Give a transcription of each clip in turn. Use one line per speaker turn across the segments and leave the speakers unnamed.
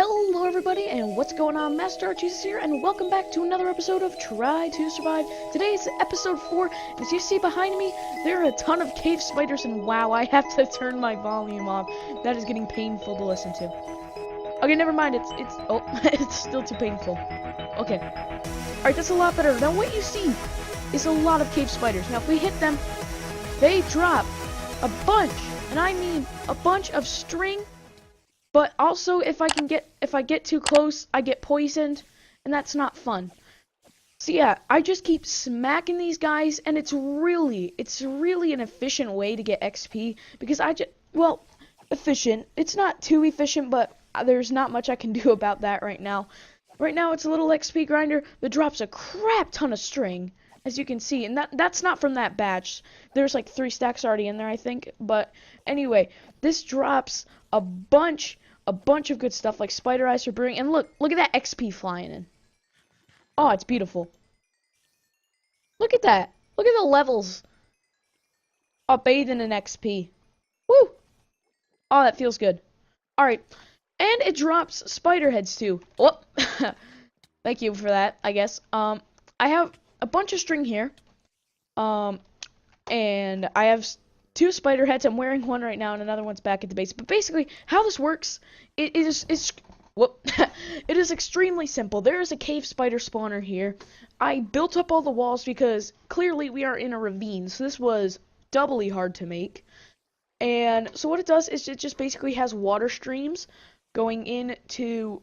Hello everybody, and what's going on? Master Archie's here, and welcome back to another episode of Try to Survive. Today is episode 4, and as you see behind me, there are a ton of cave spiders, and wow, I have to turn my volume off. That is getting painful to listen to. Okay, never mind, it's still too painful. Okay. Alright, that's a lot better. Now what you see is a lot of cave spiders. Now if we hit them, they drop a bunch, and I mean a bunch of string. But also, if I get too close, I get poisoned, and that's not fun. So yeah, I just keep smacking these guys, and it's really an efficient way to get XP, because efficient. It's not too efficient, but there's not much I can do about that right now. Right now, it's a little XP grinder that drops a crap ton of string, as you can see, and that's not from that batch. There's like 3 stacks already in there, I think. But anyway, this drops a bunch of good stuff like spider eyes for brewing, and look at that XP flying in. Oh, it's beautiful. Look at that. Look at the levels. Oh, bathing in XP. Woo! Oh, that feels good. Alright. And it drops spider heads too. Whoop. Thank you for that, I guess. I have a bunch of string here. And I have 2 spider heads. I'm wearing one right now, and another one's back at the base. But basically, how this works, it is extremely simple. There is a cave spider spawner here. I built up all the walls because clearly we are in a ravine, so this was doubly hard to make. And so what it does is it just basically has water streams going into...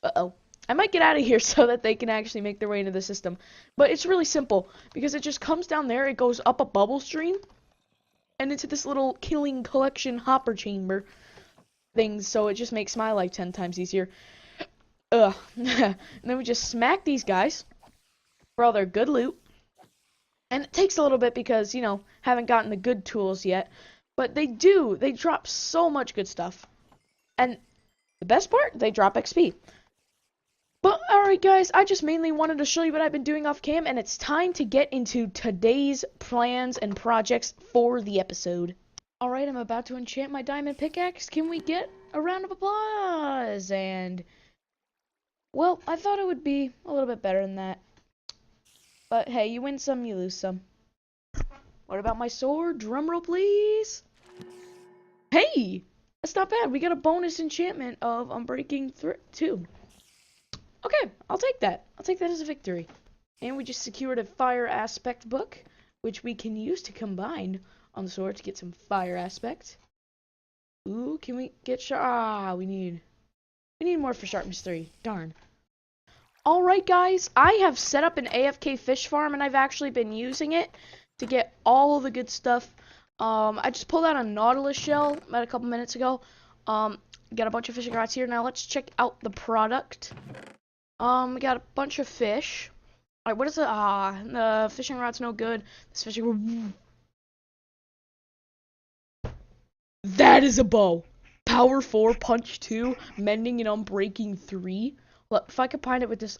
I might get out of here so that they can actually make their way into the system. But it's really simple, because it just comes down there, it goes up a bubble stream, and into this little killing collection hopper chamber things, so it just makes my life 10 times easier. And then we just smack these guys for all their good loot. And it takes a little bit because, you know, haven't gotten the good tools yet. But they drop so much good stuff. And the best part, they drop XP. But alright guys, I just mainly wanted to show you what I've been doing off cam, and it's time to get into today's plans and projects for the episode. Alright, I'm about to enchant my diamond pickaxe. Can we get a round of applause? And, well, I thought it would be a little bit better than that. But hey, you win some, you lose some. What about my sword? Drumroll, please. Hey! That's not bad. We got a bonus enchantment of Unbreaking 2. Okay, I'll take that. I'll take that as a victory. And we just secured a fire aspect book, which we can use to combine on the sword to get some fire aspect. Ooh, can we get we need more for sharpness 3. Darn. Alright guys, I have set up an AFK fish farm, and I've actually been using it to get all of the good stuff. I just pulled out a nautilus shell about a couple minutes ago. Got a bunch of fishing rods here. Now let's check out the product. We got a bunch of fish. Alright, what is it? The fishing rod's no good. This fishing... That is a bow. Power 4, punch 2, mending and unbreaking 3. Look, if I combine it with this...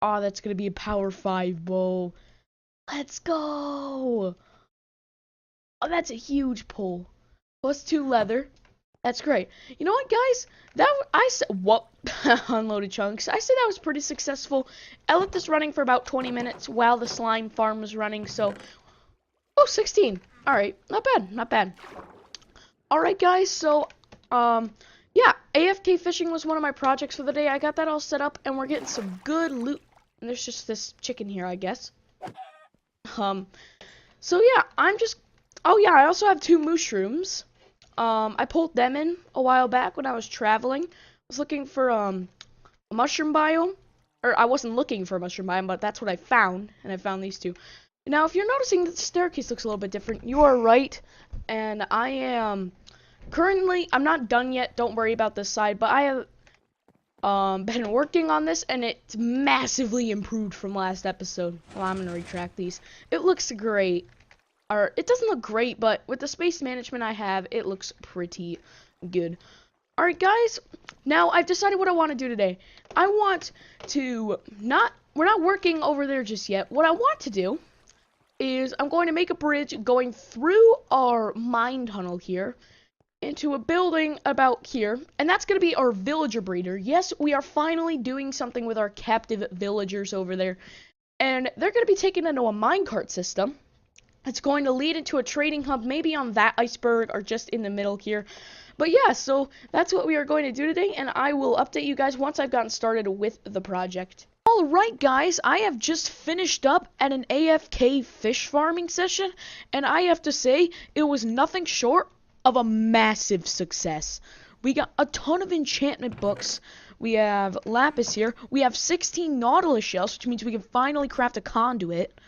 Oh, that's gonna be a power 5 bow. Let's go! Oh, that's a huge pull. Plus 2 leather. That's great. You know what, guys? Unloaded chunks. I said that was pretty successful. I let this running for about 20 minutes while the slime farm was running, so... Oh, 16. Alright, not bad, not bad. Alright, guys, so, yeah, AFK fishing was one of my projects for the day. I got that all set up, and we're getting some good loot. And there's just this chicken here, I guess. So yeah, oh yeah, I also have 2 mushrooms. I pulled them in a while back when I was traveling. I was looking for, a mushroom biome. Or, I wasn't looking for a mushroom biome, but that's what I found. And I found these 2. Now, if you're noticing that the staircase looks a little bit different, you are right. And I am... Currently, I'm not done yet. Don't worry about this side. But I have, been working on this, and it's massively improved from last episode. Well, I'm gonna retract these. It looks great. Or, it doesn't look great, but with the space management I have, it looks pretty good. Alright, guys. Now, I've decided what I want to do today. I want to we're not working over there just yet. What I want to do is I'm going to make a bridge going through our mine tunnel here. into a building about here, and that's going to be our villager breeder. Yes, we are finally doing something with our captive villagers over there, and they're going to be taken into a minecart system. It's going to lead into a trading hub, maybe on that iceberg or just in the middle here. But yeah, so that's what we are going to do today, and I will update you guys once I've gotten started with the project. Alright guys, I have just finished up at an AFK fish farming session, and I have to say, it was nothing short of a massive success. We got a ton of enchantment books. We have lapis here. We have 16 nautilus shells, which means we can finally craft a conduit.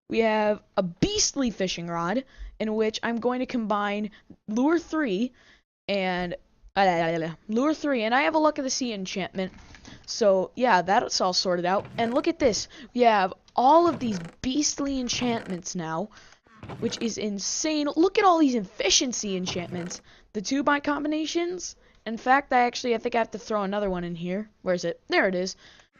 We have a beastly fishing rod, in which I'm going to combine Lure 3 and Lure 3, and I have a Luck of the Sea enchantment. So, yeah, that's all sorted out. And look at this. We have all of these beastly enchantments now, which is insane. Look at all these efficiency enchantments. The 2-by combinations. In fact, I think I have to throw another one in here. Where is it? There it is.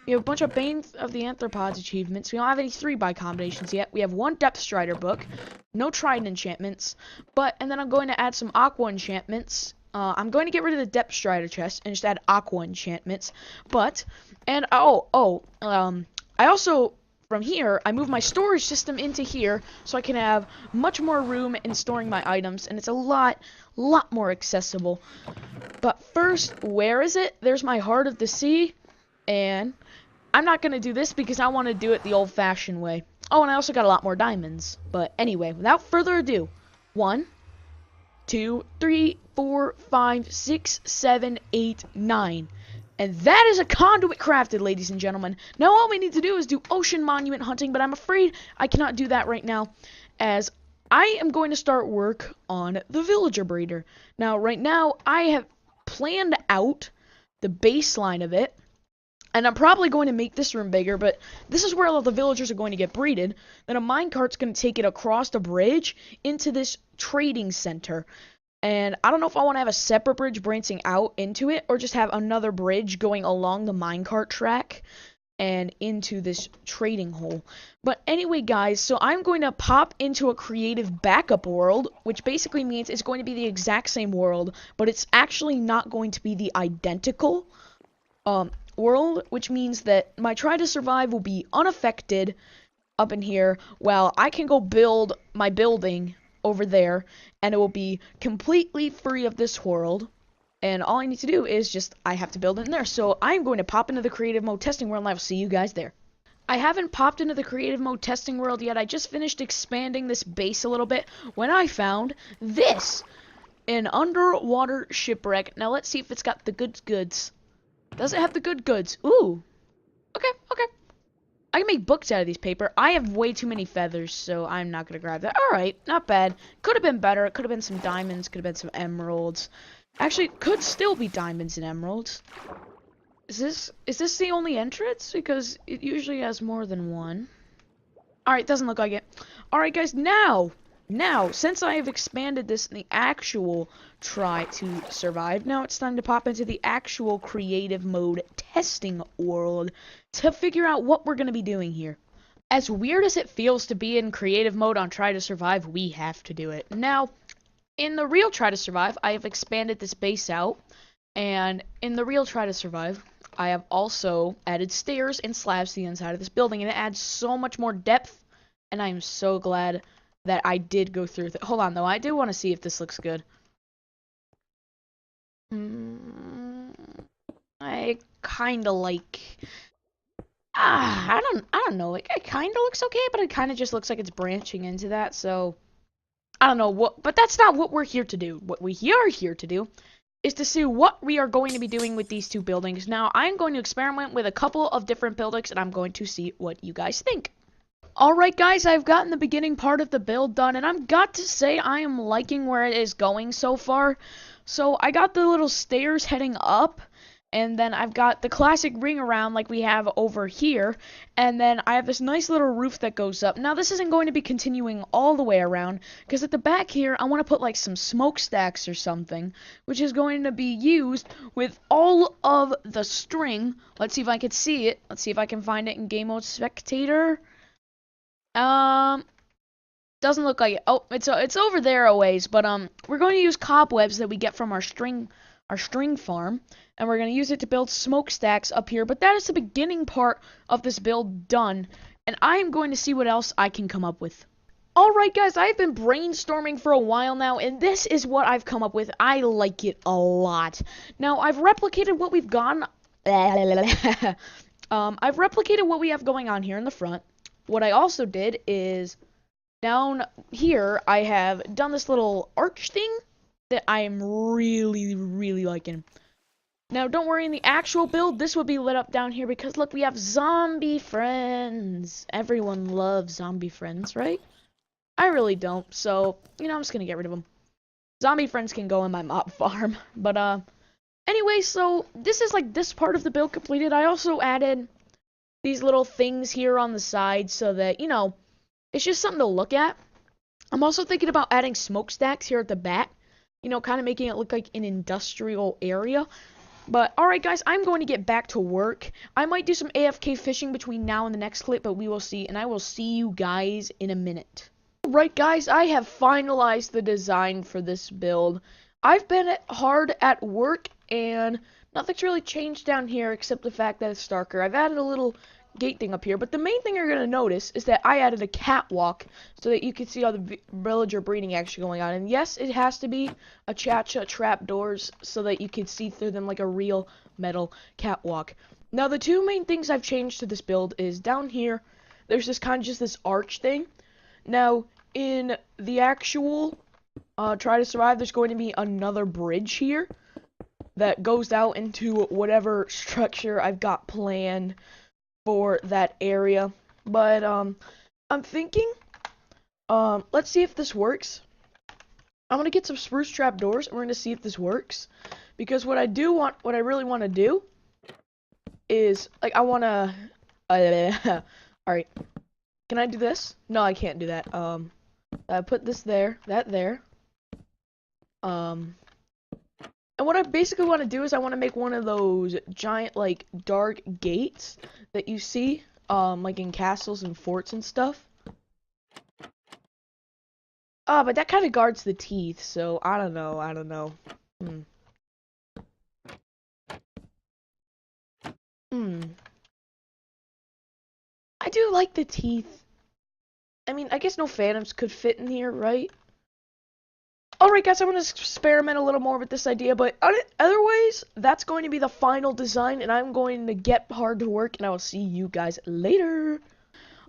We have a bunch of Bane of the Arthropods achievements. We don't have any 3-by combinations yet. We have one Depth Strider book. No Trident enchantments. And then I'm going to add some Aqua enchantments. I'm going to get rid of the Depth Strider chest and just add Aqua enchantments. I also, from here, I move my storage system into here so I can have much more room in storing my items, and it's a lot more accessible. But first, where is it? There's my Heart of the Sea, and I'm not going to do this because I want to do it the old-fashioned way. Oh, and I also got a lot more diamonds. But anyway, without further ado, 1, 2, 3, 4, 5, 6, 7, 8, 9. And that is a conduit crafted, ladies and gentlemen. Now all we need to do is do ocean monument hunting, but I'm afraid I cannot do that right now, as I am going to start work on the villager breeder. Now, right now, I have planned out the baseline of it, and I'm probably going to make this room bigger, but this is where all the villagers are going to get breeded. Then a minecart's going to take it across the bridge into this trading center. And I don't know if I want to have a separate bridge branching out into it, or just have another bridge going along the minecart track and into this trading hole. But anyway, guys, so I'm going to pop into a creative backup world, which basically means it's going to be the exact same world, but it's actually not going to be the identical world, which means that my try to survive will be unaffected up in here, while I can go build my building over there, and it will be completely free of this world. And all I need to do is I have to build it in there. So I'm going to pop into the creative mode testing world, and I will see you guys there. I haven't popped into the creative mode testing world yet. I just finished expanding this base a little bit when I found this, an underwater shipwreck. Now let's see if it's got the goods. Does it have the good goods? Ooh. Okay. I can make books out of these paper. I have way too many feathers, so I'm not going to grab that. Alright, not bad. Could have been better. It could have been some diamonds. Could have been some emeralds. Actually, it could still be diamonds and emeralds. Is this the only entrance? Because it usually has more than one. Alright, doesn't look like it. Alright, guys, now, since I have expanded this in the actual try to survive, now it's time to pop into the actual creative mode testing world to figure out what we're going to be doing here. As weird as it feels to be in creative mode on try to survive, we have to do it. Now, in the real try to survive, I have expanded this base out, and in the real try to survive, I have also added stairs and slabs to the inside of this building, and it adds so much more depth, and I am so glad that I did go through with it. Hold on, though. I do want to see if this looks good. I kind of like... I don't know. It kind of looks okay, but it kind of just looks like it's branching into that, so... I don't know what... But that's not what we're here to do. What we are here to do is to see what we are going to be doing with these two buildings. Now, I'm going to experiment with a couple of different buildings, and I'm going to see what you guys think. Alright guys, I've gotten the beginning part of the build done, and I've got to say I am liking where it is going so far. So I got the little stairs heading up, and then I've got the classic ring around like we have over here, and then I have this nice little roof that goes up. Now this isn't going to be continuing all the way around, because at the back here I want to put like some smokestacks or something, which is going to be used with all of the string. Let's see if I can see it. Let's see if I can find it in Game Mode Spectator. Doesn't look like it. Oh, it's over there a ways, but we're going to use cobwebs that we get from our string farm, and we're going to use it to build smokestacks up here. But that is the beginning part of this build done, and I'm going to see what else I can come up with. Alright guys, I've been brainstorming for a while now, and this is what I've come up with. I like it a lot. Now, I've replicated what we've gone... I've replicated what we have going on here in the front. What I also did is, down here, I have done this little arch thing that I am really, really liking. Now, don't worry, in the actual build, this will be lit up down here because, look, we have zombie friends. Everyone loves zombie friends, right? I really don't, so, I'm just gonna get rid of them. Zombie friends can go in my mob farm. But, anyway, so, this is, like, this part of the build completed. I also added these little things here on the side so that, it's just something to look at. I'm also thinking about adding smokestacks here at the back. Kind of making it look like an industrial area. But, alright guys, I'm going to get back to work. I might do some AFK fishing between now and the next clip, but we will see. And I will see you guys in a minute. Alright guys, I have finalized the design for this build. I've been hard at work, and nothing's really changed down here except the fact that it's darker. I've added a little gate thing up here, but the main thing you're going to notice is that I added a catwalk so that you can see all the villager breeding action going on. And yes, it has to be a Chacha trapdoors so that you can see through them like a real metal catwalk. Now, the two main things I've changed to this build is down here, there's this kind of just this arch thing. Now, in the actual Try to Survive, there's going to be another bridge here that goes out into whatever structure I've got planned for that area. But I'm thinking, let's see if this works. I'm gonna get some spruce trapdoors and we're gonna see if this works. Because what I really want to do is, like, I wanna alright. Can I do this? No, I can't do that. I put this there, that there. And what I basically want to do is I want to make one of those giant, like, dark gates that you see, like in castles and forts and stuff. But that kind of guards the teeth, so I don't know. I do like the teeth. I mean, I guess no phantoms could fit in here, right? Alright guys, I'm going to experiment a little more with this idea, but otherwise, that's going to be the final design, and I'm going to get hard to work, and I will see you guys later.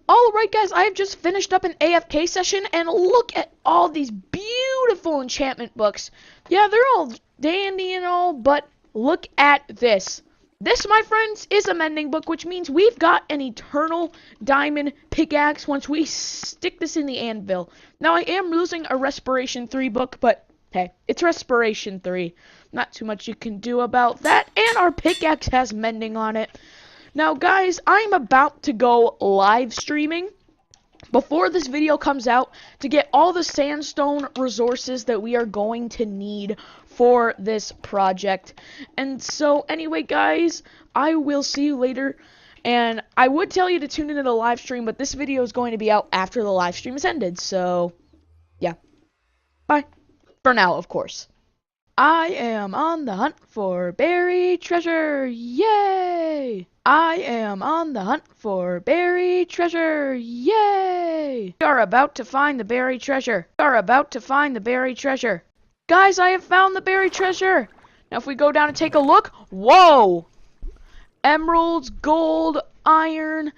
Alright guys, I have just finished up an AFK session, and look at all these beautiful enchantment books. Yeah, they're all dandy and all, but look at this. This, my friends, is a mending book, which means we've got an eternal diamond pickaxe once we stick this in the anvil. Now, I am losing a Respiration 3 book, but hey, it's Respiration 3. Not too much you can do about that, and our pickaxe has mending on it. Now, guys, I'm about to go live streaming before this video comes out to get all the sandstone resources that we are going to need for this project. And so anyway guys, I will see you later, and I would tell you to tune into the live stream, but this video is going to be out after the live stream is ended, so yeah, bye for now, of course. I am on the hunt for buried treasure, yay! I am on the hunt for buried treasure, yay! We are about to find the buried treasure. We are about to find the buried treasure. Guys, I have found the buried treasure. Now if we go down and take a look, whoa! Emeralds, gold, iron,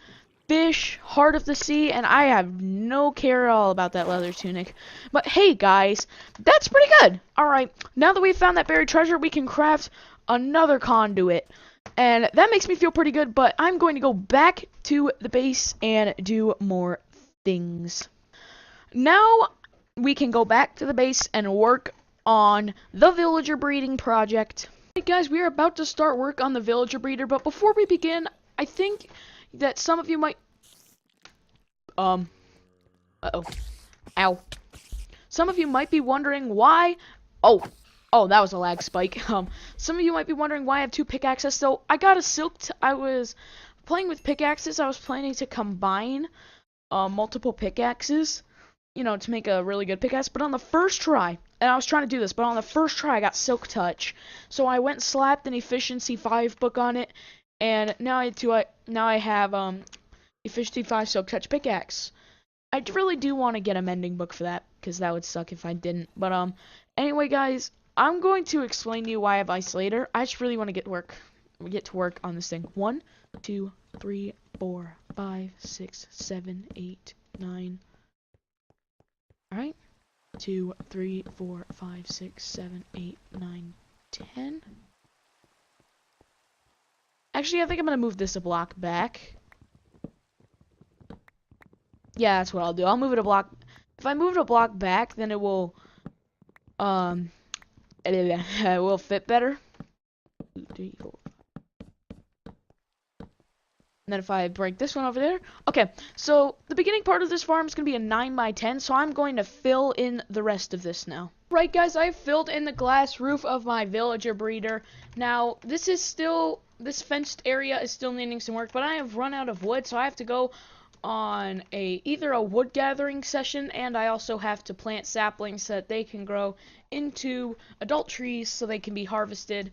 fish, heart of the sea, and I have no care at all about that leather tunic. But hey guys, that's pretty good. Alright, now that we've found that buried treasure, we can craft another conduit. And that makes me feel pretty good, but I'm going to go back to the base and do more things. Now we can go back to the base and work on the villager breeding project. Hey guys, we are about to start work on the villager breeder, but before we begin, I think that some of you might ow. Some of you might be wondering why oh, that was a lag spike. Some of you might be wondering why I have two pickaxes. So I got a I was playing with pickaxes. I was planning to combine multiple pickaxes. you know, to make a really good pickaxe. But on the first try, and I was trying to do this, but on the first try I got Silk Touch. So I went and slapped an Efficiency 5 book on it, and now I have Efficiency 5 Silk Touch pickaxe. I really do want to get a mending book for that, because that would suck if I didn't. But anyway, guys, I'm going to explain to you why I have Isolator. I just really want to get to work on this thing. 1, 2, 3, 4, 5, 6, 7, 8, 9. Alright. 2, 3, 4, 5, 6, 7, 8, 9, 10. Actually, I think I'm gonna move this a block back. Yeah, that's what I'll do. I'll move it a block. If I move it a block back, then it will it will fit better. 2, 3, 4. And then if I break this one over there. Okay, so the beginning part of this farm is going to be a 9x10, so I'm going to fill in the rest of this now. Right, guys, I've filled in the glass roof of my villager breeder. Now, this fenced area is still needing some work, but I have run out of wood, so I have to go on either a wood gathering session, and I also have to plant saplings so that they can grow into adult trees so they can be harvested.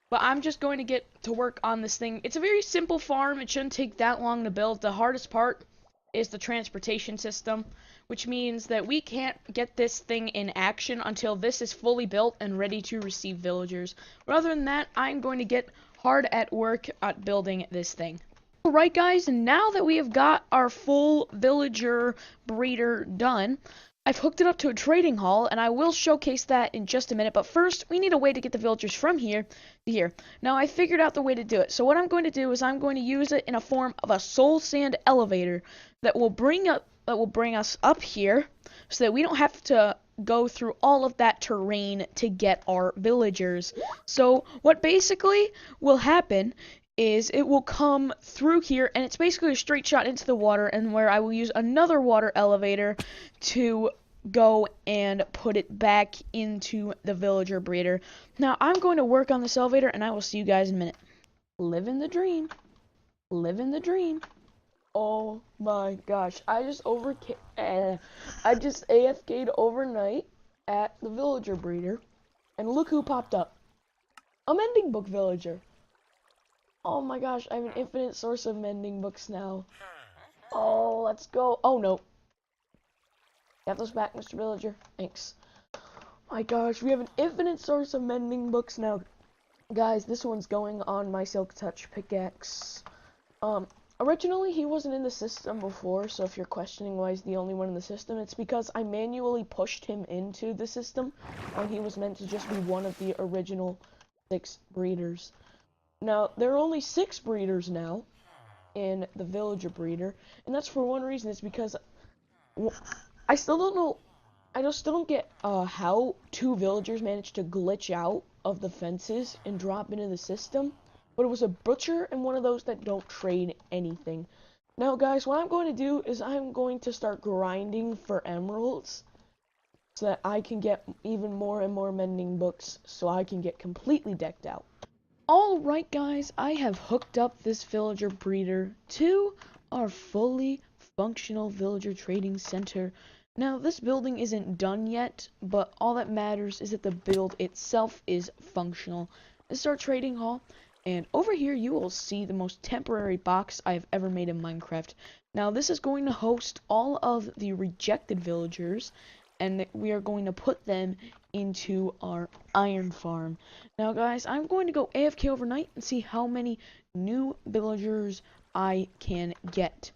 But I'm just going to get to work on this thing. It's a very simple farm. It shouldn't take that long to build. The hardest part is the transportation system, which means that we can't get this thing in action until this is fully built and ready to receive villagers. But other than that, I'm going to get hard at work at building this thing. Alright, guys, now that we have got our full villager breeder done, I've hooked it up to a trading hall, and I will showcase that in just a minute. But first, we need a way to get the villagers from here to here. Now, I figured out the way to do it. So what I'm going to do is I'm going to use it in a form of a soul sand elevator that will bring us up here, so that we don't have to go through all of that terrain to get our villagers. So what basically will happen is it will come through here, and it's basically a straight shot into the water, and where I will use another water elevator to go and put it back into the villager breeder. Now, I'm going to work on this elevator, and I will see you guys in a minute. Living the dream. Living the dream. Oh my gosh, I just AFK'd overnight at the villager breeder, and look who popped up. A mending book villager. Oh my gosh, I have an infinite source of mending books now. Oh, let's go. Oh, no. Get those back, Mr. Villager. Thanks. My gosh, we have an infinite source of mending books now. Guys, this one's going on my Silk Touch pickaxe. Originally, he wasn't in the system before, so if you're questioning why he's the only one in the system, it's because I manually pushed him into the system when he was meant to just be one of the original 6 breeders. Now, there are only 6 breeders now in the villager breeder, and that's for one reason. It's because I still don't know, still don't get how 2 villagers managed to glitch out of the fences and drop into the system, but it was a butcher and one of those that don't trade anything. Now, guys, what I'm going to do is I'm going to start grinding for emeralds so that I can get even more and more mending books so I can get completely decked out. Alright, guys, I have hooked up this villager breeder to our fully functional villager trading center. Now, this building isn't done yet, but all that matters is that the build itself is functional. This is our trading hall, and over here you will see the most temporary box I have ever made in Minecraft. Now, this is going to host all of the rejected villagers, and we are going to put them into our iron farm. Now, guys, I'm going to go AFK overnight and see how many new villagers I can get.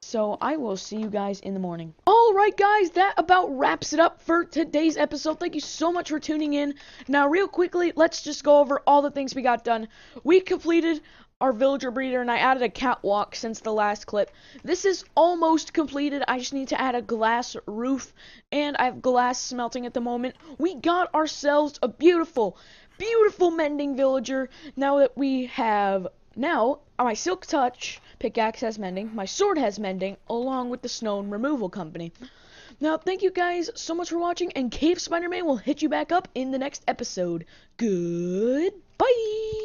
So I will see you guys in the morning. Alright, guys, that about wraps it up for today's episode. Thank you so much for tuning in. Now, real quickly, let's just go over all the things we got done. We completed our villager breeder, and I added a catwalk since the last clip. This is almost completed. I just need to add a glass roof, and I have glass smelting at the moment. We got ourselves a beautiful, beautiful mending villager. Now that we have, my Silk Touch pickaxe has mending, my sword has mending, along with the stone removal company. Now, thank you guys so much for watching, and Cave Spider-Man will hit you back up in the next episode. Goodbye!